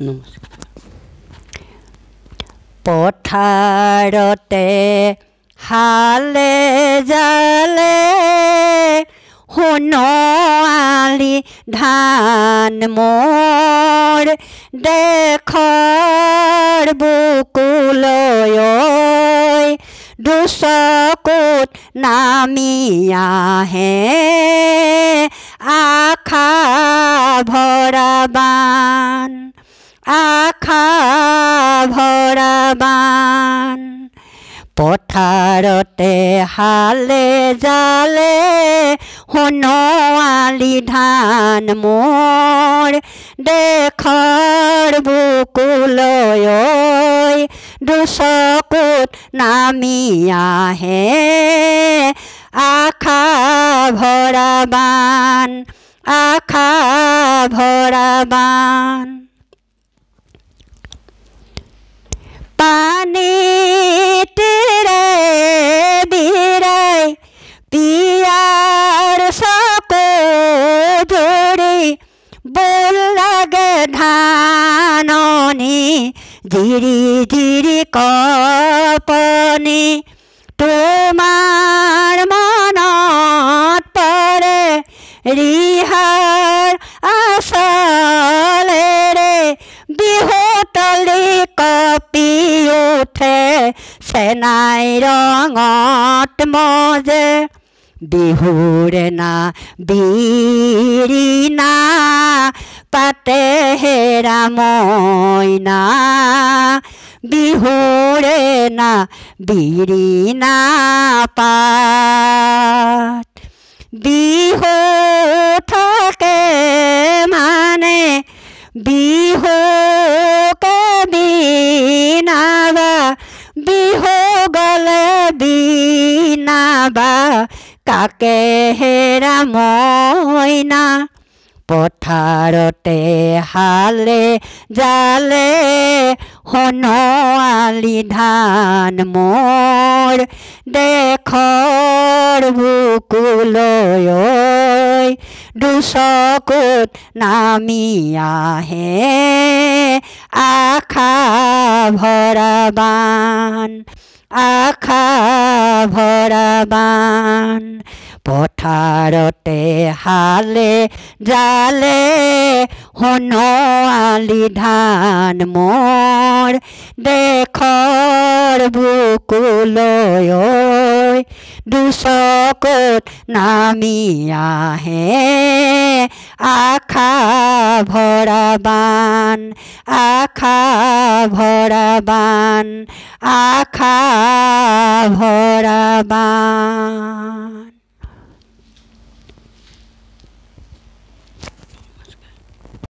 নমস্কাৰ। পথাৰতে হালে জালে সোণোৱালী ধান মোৰ দেশৰ বুকুলৈ দুচকুত নামি আহে আশা ভৰা বান, আশা ভৰা বান। পথাৰতে হালে জালে সোণোৱালী ধান মোৰ দেশৰ বুকুলৈ দুচকুত নামি আহে আশা ভৰা বান, আশা ভৰা বান। পানীতেৰে বিৰাই পিয়াৰ চকু জুৰি বোল লাগে ধাননি জিৰি জিৰি কপনি তোমাৰ মনত পৰে ৰিহাৰ আচলেৰে বিহুতলি কপি উঠে চেনাই ৰঙত মজে বিহুৰে না বিৰিণা পাতে হেৰা মইনা বিহুৰে না বিৰিণা পাত। বিহু থাকে মানে বিহুকে বিনাবা বিহু গলে বিনাবা কাকে হেৰা মইনা। পথাৰতে হালে জালে সোণোৱালী ধান মোৰ দেশৰ বুকুলৈ দুচকুত নামি আহে আশা ভৰা বান, আশা ভৰা বান। পথাৰতে হালে জালে সোণোৱালী ধান মোৰ দেশৰ বুকুলৈ দুচকুত নামি আহে আশা ভৰা বান, আশা ভৰা বান, আশা ভৰা বান।